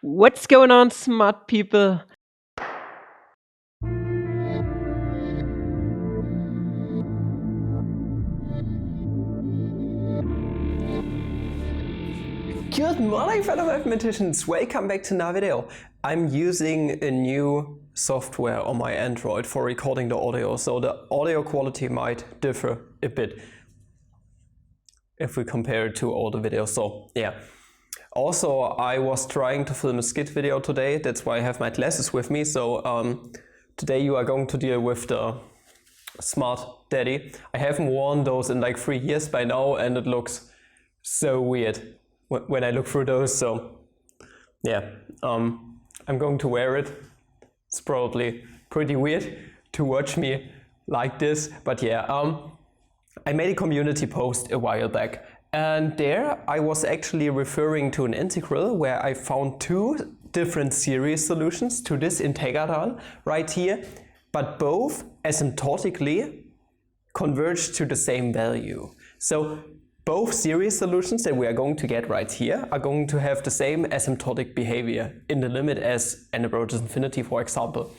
What's going on, smart people? Good morning, fellow mathematicians! Welcome back to another video. I'm using a new software on my Android for recording the audio, so the audio quality might differ a bit if we compare it to all the videos. So yeah. Also, I was trying to film a skit video today. That's why I have my glasses with me. So today you are going to deal with the Smart Daddy. I haven't worn those in like 3 years by now, and it looks so weird when I look through those. So yeah, I'm going to wear it. It's probably pretty weird to watch me like this, but yeah, I made a community post a while back, and there I was actually referring to an integral where I found two different series solutions to this integral right here, but both asymptotically converge to the same value. So both series solutions that we are going to get right here are going to have the same asymptotic behavior in the limit as n approaches infinity, for example.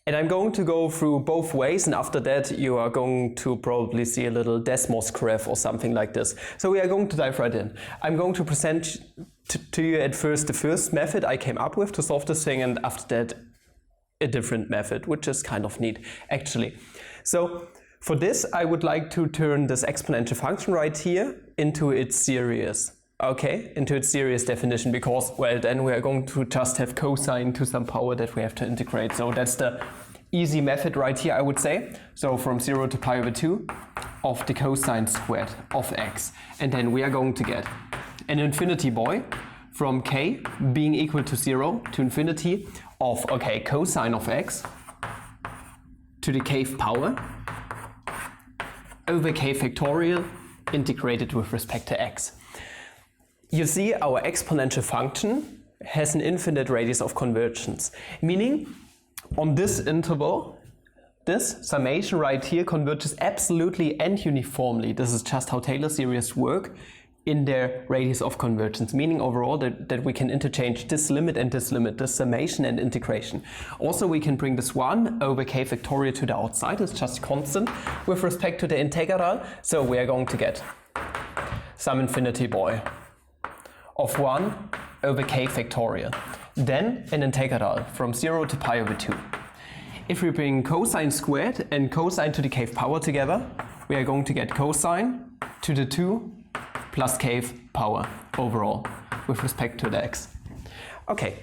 And I'm going to go through both ways, and after that you are going to probably see a little Desmos graph or something like this. So we are going to dive right in. I'm going to present to you at first the first method I came up with to solve this thing, and after that a different method, which is kind of neat actually. So for this I would like to turn this exponential function right here into its series. Okay, into its series definition, because, well, then we are going to just have cosine to some power that we have to integrate. So that's the easy method right here, I would say. So from 0 to pi over 2 of the cosine squared of x. And then we are going to get an infinity boy from k being equal to 0 to infinity of, okay, cosine of x to the kth power over k factorial integrated with respect to x. You see, our exponential function has an infinite radius of convergence, meaning on this interval, this summation right here converges absolutely and uniformly. This is just how Taylor series work in their radius of convergence, meaning overall that we can interchange this limit and this limit, this summation and integration. Also, we can bring this 1 over k factorial to the outside. It's just constant with respect to the integral. So we are going to get some infinity boy of 1 over k factorial. Then an integral from 0 to pi over 2. If we bring cosine squared and cosine to the kth power together, we are going to get cosine to the 2 plus kth power overall with respect to the x. Okay,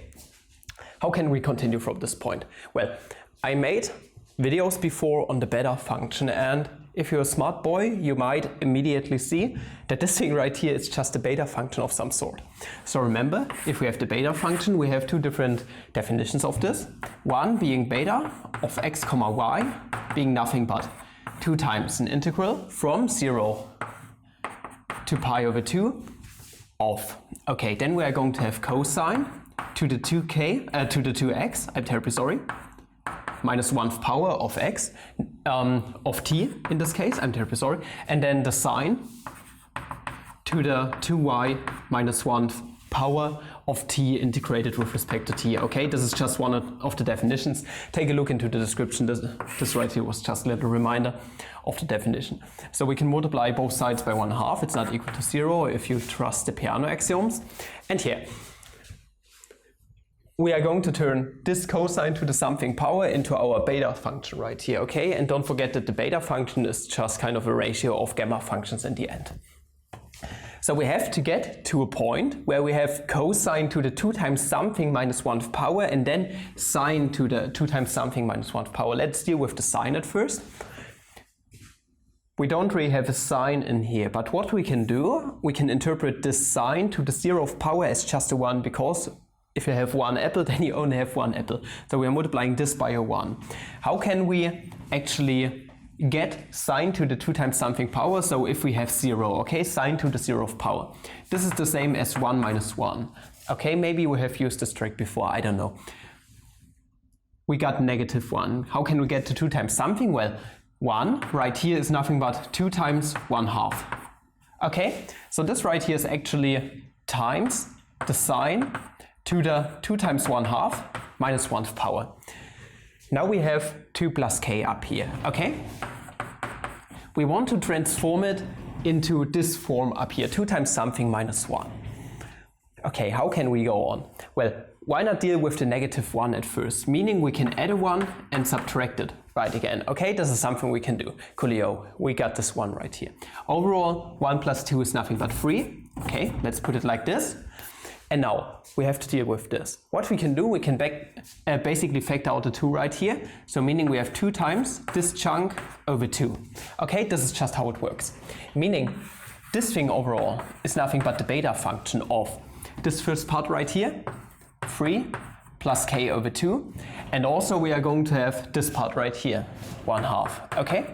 how can we continue from this point? Well, I made videos before on the beta function, and if you're a smart boy, you might immediately see that this thing right here is just a beta function of some sort. So remember, if we have the beta function, we have two different definitions of this. One being beta of x comma y being nothing but 2 times an integral from 0 to pi over 2 of, okay, then we are going to have cosine to the 2x, I'm terribly sorry, minus 1th power of x, of t in this case, I'm terribly sorry, and then the sine to the 2y minus 1th power of t integrated with respect to t. Okay, this is just one of the definitions. Take a look into the description. This right here was just a little reminder of the definition. So we can multiply both sides by 1/2. It's not equal to 0 if you trust the Peano axioms. And here we are going to turn this cosine to the something power into our beta function right here, okay? And don't forget that the beta function is just kind of a ratio of gamma functions in the end. So we have to get to a point where we have cosine to the 2 times something minus 1th power, and then sine to the 2 times something minus 1th power. Let's deal with the sine at first. We don't really have a sine in here, but what we can do, we can interpret this sine to the 0th power as just a 1, because if you have 1 apple, then you only have 1 apple. So we are multiplying this by a 1. How can we actually get sine to the 2 times something power? So if we have 0, okay, sine to the 0th power. This is the same as 1 minus 1. Okay, maybe we have used this trick before, I don't know. We got -1. How can we get to 2 times something? Well, 1 right here is nothing but 2 times 1/2. Okay, so this right here is actually times the sine to the 2 times 1/2 minus 1th power. Now we have 2 plus k up here, okay? We want to transform it into this form up here, 2 times something minus 1. Okay, how can we go on? Well, why not deal with the negative 1 at first, meaning we can add a 1 and subtract it right again. Okay, this is something we can do. Coolio, we got this 1 right here. Overall, 1 plus 2 is nothing but 3. Okay, let's put it like this. And now we have to deal with this. What we can do, we can basically factor out the 2 right here. So meaning we have 2 times this chunk over 2. Okay, this is just how it works. Meaning this thing overall is nothing but the beta function of this first part right here, 3 plus k over 2. And also we are going to have this part right here, 1/2. Okay?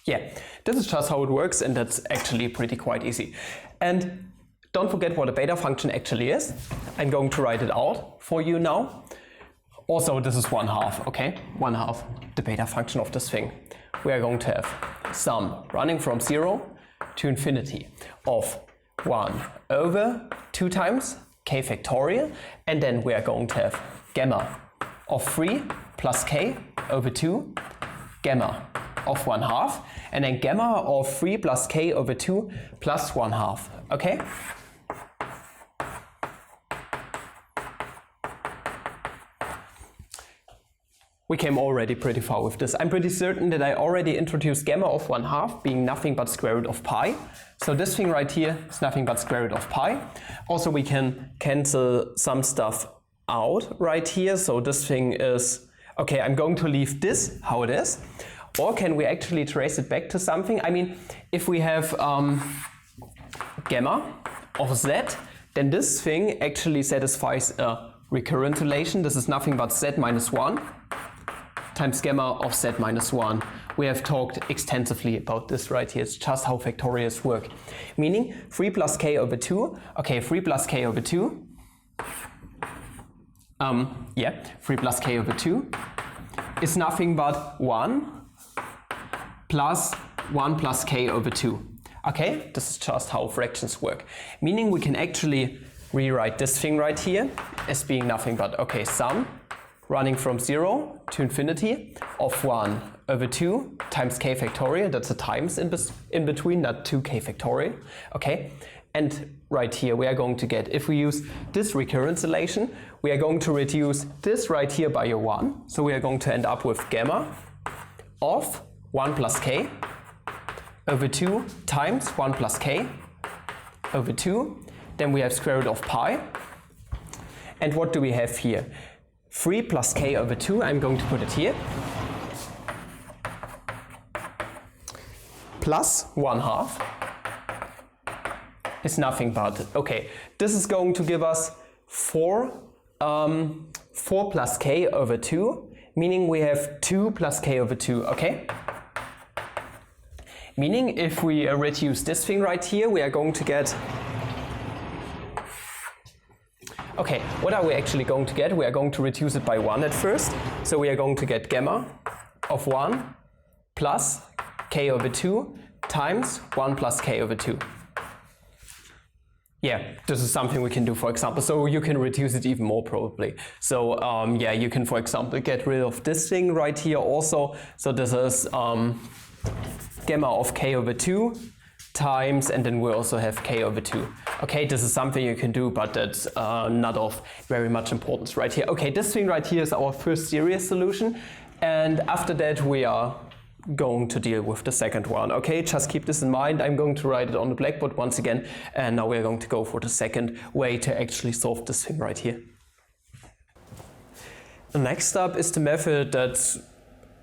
Yeah, this is just how it works, and that's actually pretty quite easy. And don't forget what a beta function actually is. I'm going to write it out for you now. Also, this is 1/2, okay? 1/2, the beta function of this thing. We are going to have sum running from 0 to infinity of 1 over 2 times k factorial, and then we are going to have gamma of 3 plus k over 2, gamma of 1/2, and then gamma of 3 plus k over 2 plus 1/2, okay? We came already pretty far with this. I'm pretty certain that I already introduced gamma of 1/2 being nothing but square root of pi. So this thing right here is nothing but square root of pi. Also we can cancel some stuff out right here. So this thing is, okay, I'm going to leave this how it is. Or can we actually trace it back to something? I mean, if we have gamma of z, then this thing actually satisfies a recurrent relation. This is nothing but z minus 1 times gamma of z minus 1. We have talked extensively about this right here. It's just how factorials work. Meaning 3 plus k over 2. Okay, 3 plus k over 2. 3 plus k over 2 is nothing but 1 plus 1 plus k over 2. Okay, this is just how fractions work. Meaning we can actually rewrite this thing right here as being nothing but, okay, sum running from 0 to infinity of 1 over 2 times k factorial. That's a times in between, not 2k factorial. Okay, and right here we are going to get, if we use this recurrence relation, we are going to reduce this right here by a 1. So we are going to end up with gamma of 1 plus k over 2 times 1 plus k over 2. Then we have square root of pi. And what do we have here? 3 plus k over 2, I'm going to put it here, plus 1/2 is nothing but, okay, this is going to give us 4 plus k over 2, meaning we have 2 plus k over 2, okay? Meaning if we reduce this thing right here, we are going to get, okay, what are we actually going to get? We are going to reduce it by 1 at first. So we are going to get gamma of 1 plus k over 2 times 1 plus k over 2. Yeah, this is something we can do, for example. So you can reduce it even more probably. So yeah, you can, for example, get rid of this thing right here also. So this is gamma of k over 2 times, and then we also have k over 2. Okay, this is something you can do, but that's not of very much importance right here. Okay, this thing right here is our first series solution, and after that we are going to deal with the second one. Okay, just keep this in mind. I'm going to write it on the blackboard once again, and now we're going to go for the second way to actually solve this thing right here. The next up is the method that's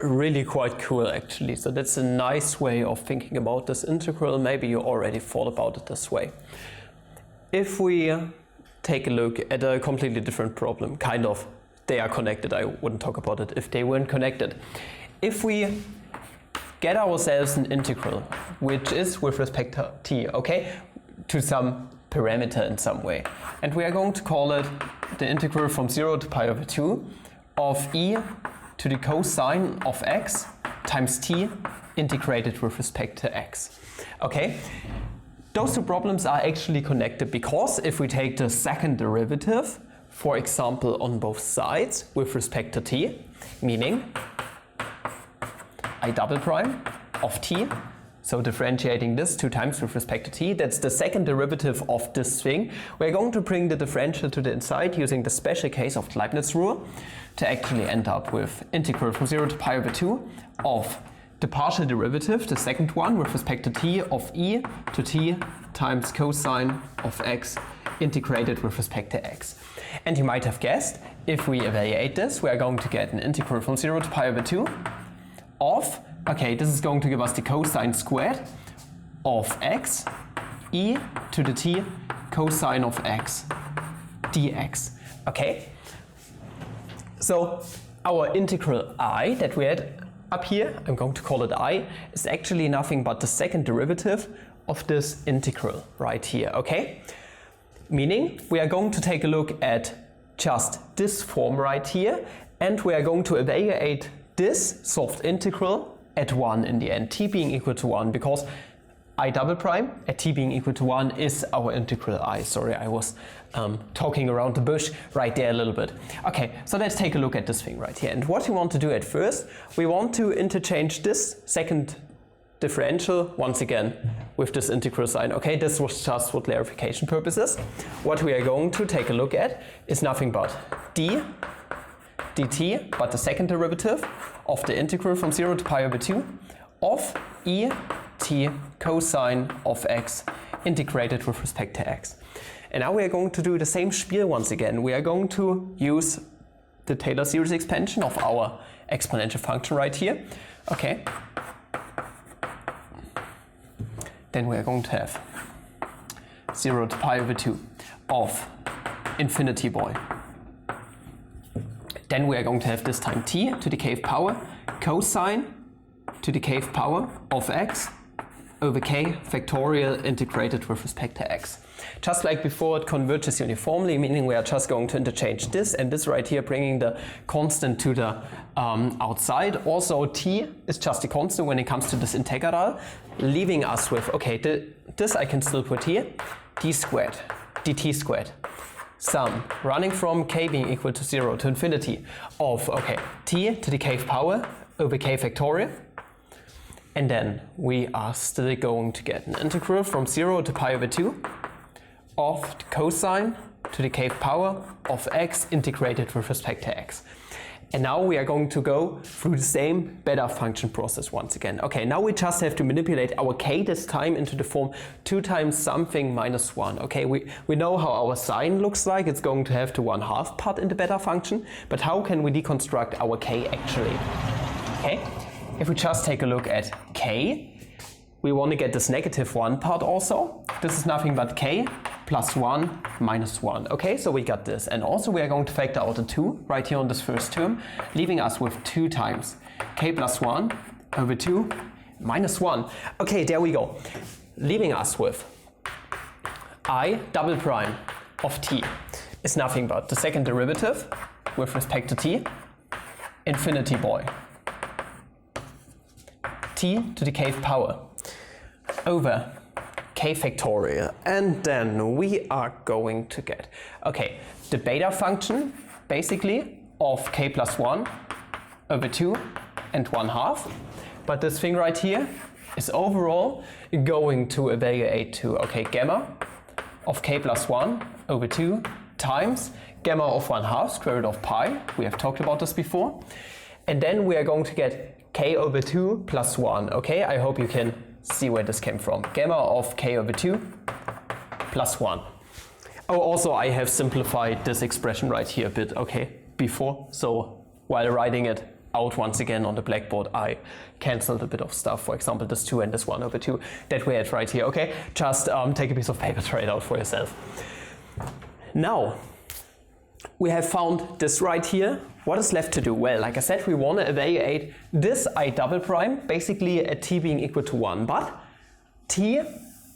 really quite cool actually. So that's a nice way of thinking about this integral. Maybe you already thought about it this way. If we take a look at a completely different problem, kind of, they are connected, I wouldn't talk about it if they weren't connected. If we get ourselves an integral, which is with respect to t, okay, to some parameter in some way, and we are going to call it the integral from 0 to pi over 2 of e to the cosine of x times t integrated with respect to x. Okay, those two problems are actually connected because if we take the second derivative for example, on both sides with respect to t, meaning I double prime of t, so differentiating this 2 times with respect to t, that's the second derivative of this thing. We're going to bring the differential to the inside using the special case of the Leibniz rule to actually end up with integral from 0 to pi over 2 of the partial derivative, the second one, with respect to t of e to t times cosine of x integrated with respect to x. And you might have guessed, if we evaluate this, we are going to get an integral from 0 to pi over 2 of, okay, this is going to give us the cosine squared of x e to the t cosine of x dx. Okay? So our integral I that we had up here, I'm going to call it I, is actually nothing but the second derivative of this integral right here, okay? Meaning we are going to take a look at just this form right here, and we are going to evaluate this soft integral at 1 in the end, t being equal to 1, because I double prime at t being equal to 1 is our integral I. Sorry, I was talking around the bush right there a little bit. Okay, so let's take a look at this thing right here. And what we want to do at first, we want to interchange this second differential once again with this integral sign. Okay, this was just for clarification purposes. What we are going to take a look at is nothing but d dt, but the second derivative of the integral from 0 to pi over 2 of e t cosine of x integrated with respect to x. And now we are going to do the same spiel once again. We are going to use the Taylor series expansion of our exponential function right here. Okay. Then we are going to have 0 to pi over 2 of infinity boy. Then we are going to have this time t to the kth power cosine to the kth power of x over k factorial integrated with respect to x. Just like before, it converges uniformly, meaning we are just going to interchange this and this right here, bringing the constant to the outside. Also, t is just a constant when it comes to this integral, leaving us with, okay, this I can still put here, d squared, dt squared. Sum running from k being equal to 0 to infinity of, okay, t to the kth power over k factorial. And then we are still going to get an integral from 0 to pi over 2 of the cosine to the kth power of x integrated with respect to x. And now we are going to go through the same beta function process once again. Okay, now we just have to manipulate our k this time into the form 2 times something minus 1. Okay, we know how our sine looks like. It's going to have the 1/2 part in the beta function. But how can we deconstruct our k actually? Okay, if we just take a look at k, we want to get this -1 part also. This is nothing but k plus 1 minus 1. Okay, so we got this. And also we are going to factor out a 2 right here on this first term, leaving us with 2 times k plus 1 over 2 minus 1. Okay, there we go. Leaving us with I double prime of t is nothing but the second derivative with respect to t, infinity boy, t to the kth power over k factorial, and then we are going to get, okay, the beta function basically of k plus 1 over 2 and 1/2, but this thing right here is overall going to evaluate to, okay, gamma of k plus 1 over 2 times gamma of 1/2 square root of pi. We have talked about this before. And then we are going to get k over 2 plus 1. Okay, I hope you can see where this came from. Gamma of k over 2 plus 1. Oh, also I have simplified this expression right here a bit, okay, before. So while writing it out once again on the blackboard, I cancelled a bit of stuff. For example, this 2 and this 1 over 2 that we had right here. Okay, just take a piece of paper, try it out for yourself. Now, we have found this right here. What is left to do? Well, like I said, we want to evaluate this I double prime, basically at t being equal to 1. But t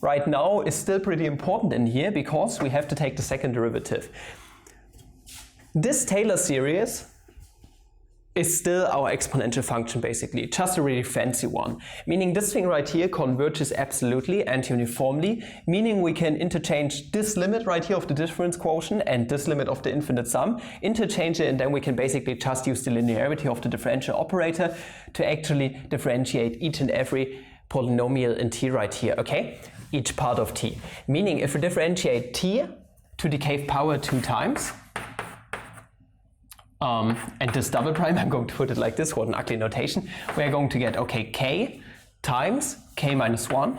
right now is still pretty important in here because we have to take the second derivative. This Taylor series is still our exponential function basically, just a really fancy one. Meaning this thing right here converges absolutely and uniformly, meaning we can interchange this limit right here of the difference quotient and this limit of the infinite sum, interchange it, and then we can basically just use the linearity of the differential operator to actually differentiate each and every polynomial in t right here, okay? Each part of t. Meaning if we differentiate t to the k power 2 times, and this double prime, I'm going to put it like this, what an ugly notation, we're going to get, okay, k times k minus 1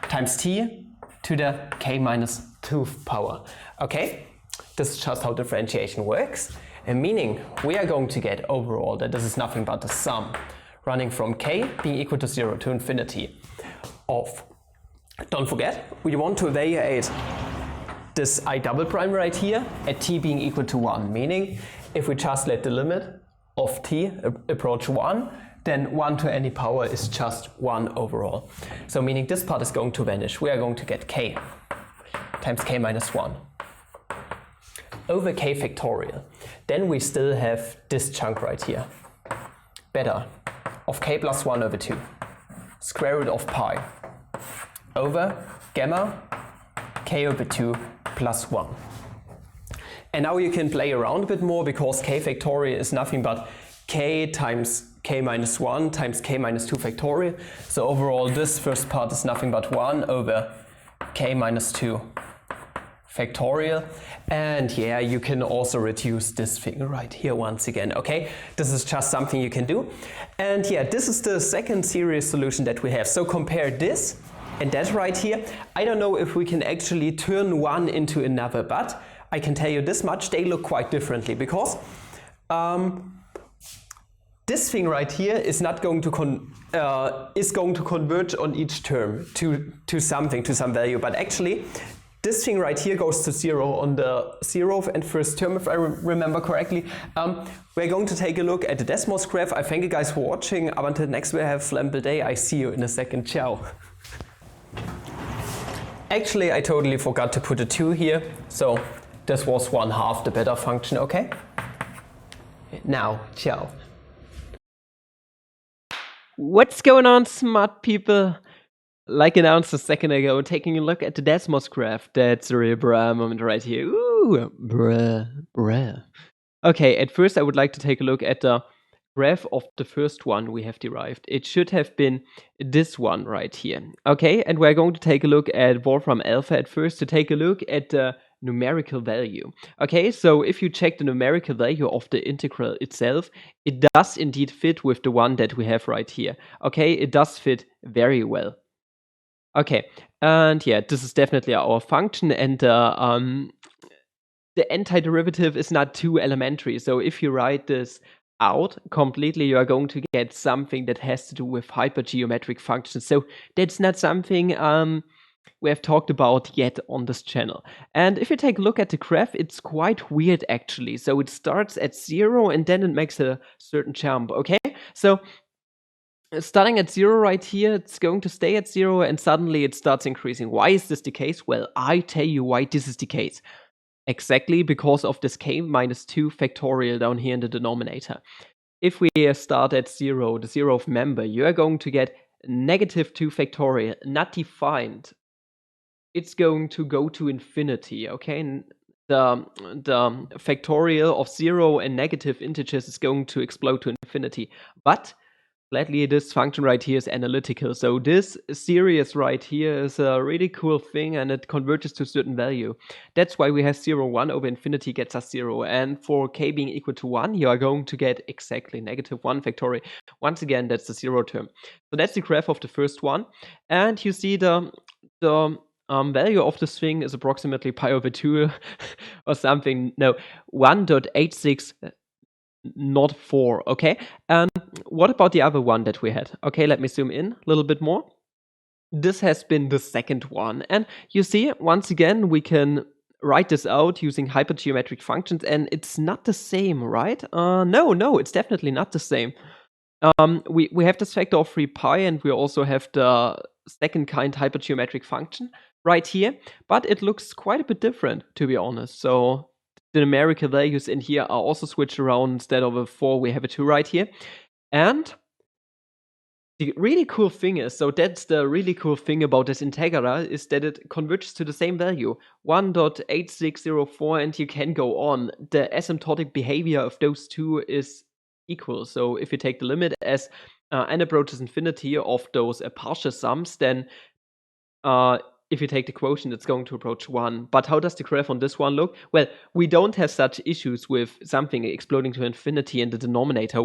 times t to the k minus 2 power. Okay, this is just how differentiation works, and meaning we are going to get overall that this is nothing but the sum running from k being equal to 0 to infinity of, don't forget, we want to evaluate this I double prime right here at t being equal to 1, meaning if we just let the limit of t approach 1, then 1 to any power is just 1 overall. So meaning this part is going to vanish. We are going to get k times k minus 1 over k factorial. Then we still have this chunk right here. Better of k plus 1 over 2 square root of pi over gamma k over 2 plus 1. And now you can play around a bit more, because k factorial is nothing but k times k minus 1 times k minus 2 factorial. So overall this first part is nothing but 1 over k minus 2 factorial. And yeah, you can also reduce this thing right here once again, okay? This is just something you can do. And yeah, this is the second series solution that we have. So compare this and that right here. I don't know if we can actually turn one into another, but I can tell you this much, they look quite differently, because this thing right here is not going to converge on each term to something, to some value, but actually this thing right here goes to 0 on the 0th and first term, if I remember correctly. We're going to take a look at the Desmos graph. I thank you guys for watching. Up until next week, have a flammable day. I see you in a second. Ciao. Actually, I totally forgot to put a 2 here, so this was 1/2 the beta function, okay? Now, ciao. What's going on, smart people? Like announced a second ago, taking a look at the Desmos graph. That's a real bruh moment right here. Ooh, bruh. Okay, at first I would like to take a look at the graph of the first one we have derived. It should have been this one right here. Okay, and we're going to take a look at Wolfram Alpha at first to take a look at the numerical value. Okay, so if you check the numerical value of the integral itself, it does indeed fit with the one that we have right here. Okay, it does fit very well. Okay, and yeah, this is definitely our function, and the antiderivative is not too elementary. So if you write this out completely, you are going to get something that has to do with hypergeometric functions. So that's not something we have talked about yet on this channel. And if you take a look at the graph, it's quite weird actually. So it starts at 0 and then it makes a certain jump, okay? So starting at 0 right here, it's going to stay at 0 and suddenly it starts increasing. Why is this the case? Well, I tell you why this is the case. Exactly because of this k minus 2 factorial down here in the denominator. If we start at 0, the 0th member, you are going to get negative 2 factorial, not defined. It's going to go to infinity, okay? The factorial of 0 and negative integers is going to explode to infinity. But gladly, this function right here is analytical. So this series right here is a really cool thing, and it converges to a certain value. That's why we have 0, 1 over infinity gets us 0. And for k being equal to 1, you are going to get exactly negative 1 factorial. Once again, that's the 0 term. So that's the graph of the first one. And you see the value of this thing is approximately pi over 2 or something. No, 1.86 not 4, okay? And what about the other one that we had? Okay, let me zoom in a little bit more. This has been the second one. And you see, once again, we can write this out using hypergeometric functions, and it's not the same, right? No, it's definitely not the same. We have this factor of 3 pi, and we also have the second kind hypergeometric function right here, but it looks quite a bit different, to be honest. So The numerical values in here are also switched around. Instead of a 4, we have a 2 right here. And the really cool thing is, so that's the really cool thing about this integral, is that it converges to the same value, 1.8604, and you can go on. The asymptotic behavior of those two is equal. So if you take the limit as n approaches infinity of those partial sums, then if you take the quotient, it's going to approach 1. But how does the graph on this one look? Well, we don't have such issues with something exploding to infinity in the denominator.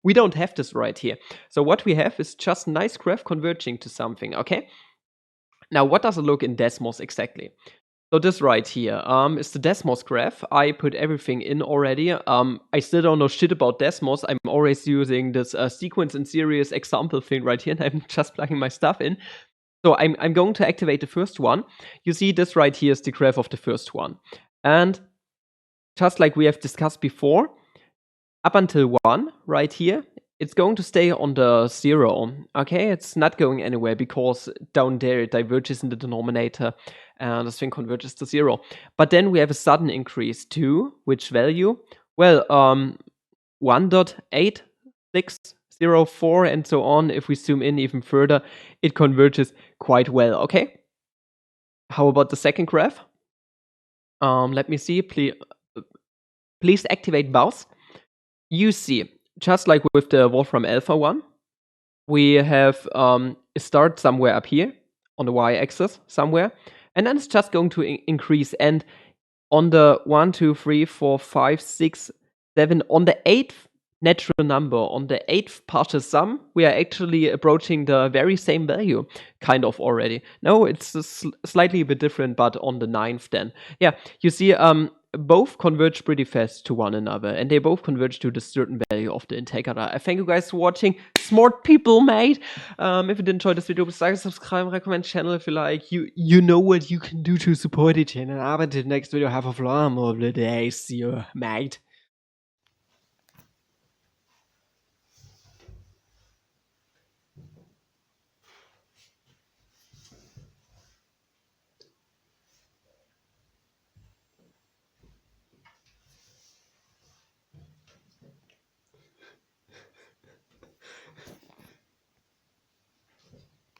We don't have this right here. So what we have is just a nice graph converging to something, okay? Now, what does it look in Desmos exactly? So this right here is the Desmos graph. I put everything in already. I still don't know shit about Desmos. I'm always using this sequence and series example thing right here, and I'm just plugging my stuff in. So I'm going to activate the first one. You see this right here is the graph of the first one. And just like we have discussed before, up until 1 right here, it's going to stay on the 0. Okay, it's not going anywhere because down there it diverges in the denominator and this thing converges to 0. But then we have a sudden increase to which value? Well, 1.8604 and so on. If we zoom in even further, it converges quite well, okay? How about the second graph? Let me see, please activate mouse. You see, just like with the Wolfram Alpha one, we have a start somewhere up here on the y-axis somewhere, and then it's just going to increase. And on the 1, 2, 3, 4, 5, 6, 7, on the 8th natural number, on the 8th partial sum, we are actually approaching the very same value, kind of already. No, it's slightly a bit different, but on the 9th then. Yeah, you see, both converge pretty fast to one another, and they both converge to the certain value of the integral. I thank you guys for watching. Smart people, mate. If you did enjoy this video, please like, subscribe, recommend channel if you like. You know what you can do to support the channel. But the next video, have a phenomenal day. See you, mate.